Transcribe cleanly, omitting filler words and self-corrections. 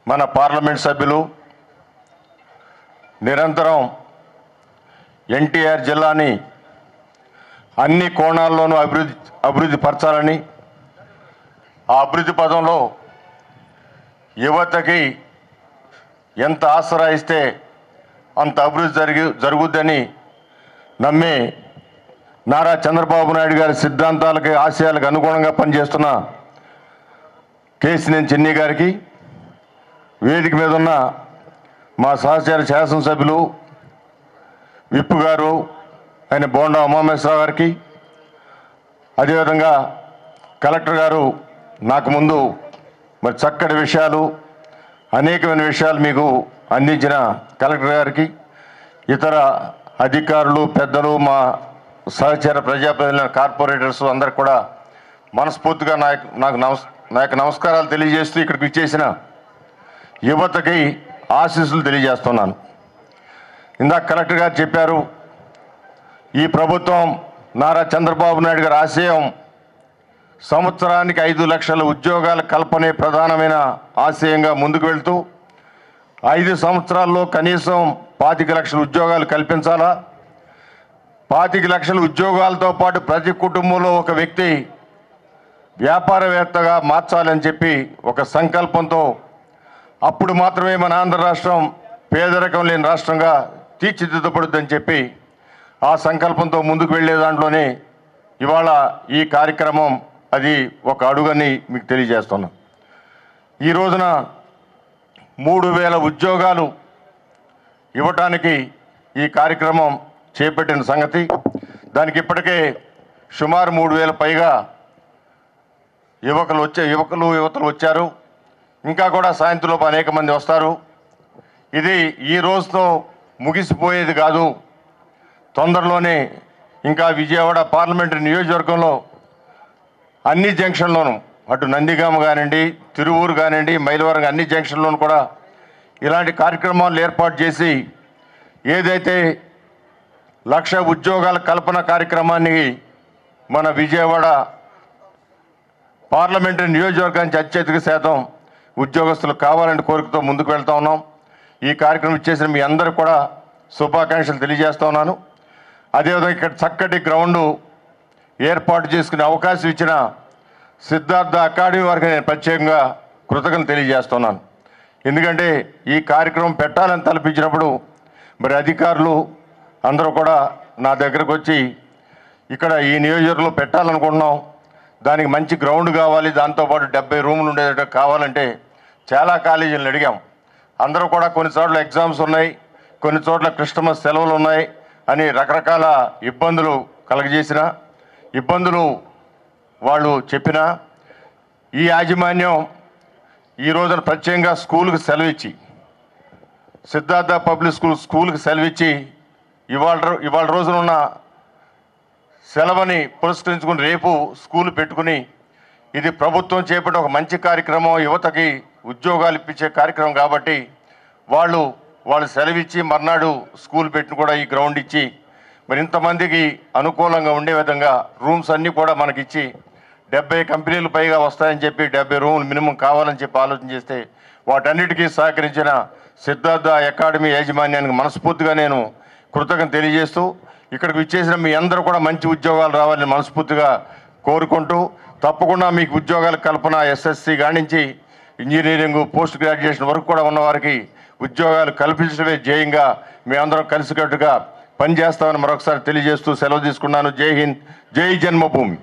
మన పార్లమెంట్ సభ్యులు నిరంతరం ఎన్టీఆర్ జిల్లాని అన్ని కోణాల్లోనూ అభివృద్ధి పరచాలని, ఆ అభివృద్ధి పదంలో యువతకి ఎంత ఆసరా ఇస్తే అంత అభివృద్ధి జరుగుద్దని నమ్మి నారా చంద్రబాబు నాయుడు గారి సిద్ధాంతాలకి, ఆశయాలకు అనుగుణంగా పనిచేస్తున్న కేసినేని చిన్ని గారికి, వేదిక మీద ఉన్న మా సహచర శాసనసభ్యులు విప్పు గారు ఆయన బోండా ఉమామేశ్వరరావు గారికి, అదేవిధంగా కలెక్టర్ గారు నాకు ముందు మరి చక్కటి విషయాలు, అనేకమైన విషయాలు మీకు అందించిన కలెక్టర్ గారికి, ఇతర అధికారులు, పెద్దలు, మా సహచర ప్రజాప్రతినిధుల కార్పొరేటర్స్ అందరికి కూడా మనస్ఫూర్తిగా నాకు నమస్కారాలు తెలియజేస్తూ ఇక్కడికి ఇచ్చేసిన యువతకి ఆశీస్సులు తెలియజేస్తున్నాను. ఇందాక కలెక్టర్ గారు చెప్పారు, ఈ ప్రభుత్వం నారా చంద్రబాబు నాయుడు గారి ఆశయం సంవత్సరానికి 5 లక్షల ఉద్యోగాల కల్పనే ప్రధానమైన ఆశయంగా ముందుకు వెళ్తూ 5 సంవత్సరాల్లో కనీసం 25 లక్షల ఉద్యోగాలు కల్పించాలా, 25 లక్షల ఉద్యోగాలతో పాటు ప్రతి కుటుంబంలో ఒక వ్యక్తి వ్యాపారవేత్తగా మార్చాలని చెప్పి ఒక సంకల్పంతో అప్పుడు మాత్రమే మన ఆంధ్ర రాష్ట్రం పేదరికం లేని రాష్ట్రంగా తీర్చిదిద్దబడుద్దని చెప్పి ఆ సంకల్పంతో ముందుకు వెళ్ళే దాంట్లోనే ఇవాళ ఈ కార్యక్రమం అది ఒక అడుగని మీకు తెలియజేస్తున్నాం. ఈ రోజున 3000 ఉద్యోగాలు ఇవ్వటానికి ఈ కార్యక్రమం చేపట్టిన సంగతి, దానికి ఇప్పటికే సుమారు 3000 పైగా యువతలు వచ్చారు. ఇంకా కూడా సాయంత్రంలోపు అనేక మంది వస్తారు. ఇది ఈ రోజుతో ముగిసిపోయేది కాదు. తొందరలోనే ఇంకా విజయవాడ పార్లమెంటరీ నియోజకవర్గంలో అన్ని జంక్షన్లోనూ, అటు నందిగామ కానివ్వండి, తిరువూరు కానివ్వండి, మైలవరం అన్ని జంక్షన్లోనూ కూడా ఇలాంటి కార్యక్రమాలు ఏర్పాటు చేసి ఏదైతే 1,00,000 ఉద్యోగాల కల్పన కార్యక్రమాన్ని మన విజయవాడ పార్లమెంటరీ నియోజకవర్గానికి అత్యధిక శాతం ఉద్యోగస్తులు కావాలని కోరికతో ముందుకు వెళ్తా ఉన్నాం. ఈ కార్యక్రమం ఇచ్చేసిన మీ అందరూ కూడా శుభాకాంక్షలు తెలియజేస్తా ఉన్నాను. అదేవిధంగా ఇక్కడ చక్కటి గ్రౌండు ఏర్పాటు చేసుకునే అవకాశం ఇచ్చిన సిద్ధార్థ అకాడమీ వారికి నేను ప్రత్యేకంగా కృతజ్ఞతలు తెలియజేస్తున్నాను. ఎందుకంటే ఈ కార్యక్రమం పెట్టాలని తలపించినప్పుడు మరి అధికారులు అందరూ కూడా నా దగ్గరకు వచ్చి ఇక్కడ ఈ నియోజకవర్గంలో పెట్టాలనుకుంటున్నాం, దానికి మంచి గ్రౌండ్ కావాలి, దాంతోపాటు 70 రూములు ఉండేటట్టు కావాలంటే చాలా కాలేజీలను అడిగాం. అందరూ కూడా కొన్ని చోట్ల ఎగ్జామ్స్ ఉన్నాయి, కొన్ని చోట్ల క్రిస్టమస్ సెలవులు ఉన్నాయి అని రకరకాల ఇబ్బందులు కలగజేసిన ఇబ్బందులు వాళ్ళు చెప్పినా ఈ యాజమాన్యం ఈ రోజున ప్రత్యేకంగా స్కూల్కి సెలవు ఇచ్చి, సిద్ధార్థ పబ్లిక్ స్కూల్కి సెలవు ఇచ్చి ఇవాళ రోజున ఉన్న సెలవుని పురస్కరించుకుని రేపు స్కూల్ పెట్టుకుని ఇది ప్రభుత్వం చేపట్టిన ఒక మంచి కార్యక్రమం, యువతకి ఉద్యోగాలు ఇప్పించే కార్యక్రమం కాబట్టి వాళ్ళు సెలవిచ్చి మర్నాడు స్కూల్ పెట్టిన కూడా ఈ గ్రౌండ్ ఇచ్చి మరి ఇంతమందికి అనుకూలంగా ఉండే విధంగా రూమ్స్ అన్నీ కూడా మనకిచ్చి 70 కంపెనీలు పైగా వస్తాయని చెప్పి 70 రూములు మినిమం కావాలని చెప్పి ఆలోచన చేస్తే వాటన్నిటికీ సహకరించిన సిద్ధార్థ అకాడమీ యాజమాన్యానికి మనస్ఫూర్తిగా నేను కృతజ్ఞత తెలియజేస్తూ ఇక్కడికి విచ్చేసిన మీ అందరూ కూడా మంచి ఉద్యోగాలు రావాలని మనస్ఫూర్తిగా కోరుకుంటూ తప్పకుండా మీకు ఉద్యోగాల కల్పన ఎస్ఎస్సి కానించి ఇంజనీరింగ్ పోస్ట్ గ్రాడ్యుయేషన్ వరకు కూడా ఉన్నవారికి ఉద్యోగాలు కల్పించడమే ధ్యేయంగా మీ అందరం కలిసికట్టుగా పనిచేస్తామని మరొకసారి తెలియజేస్తూ సెలవు తీసుకున్నాను. జై హింద్, జై జన్మభూమి.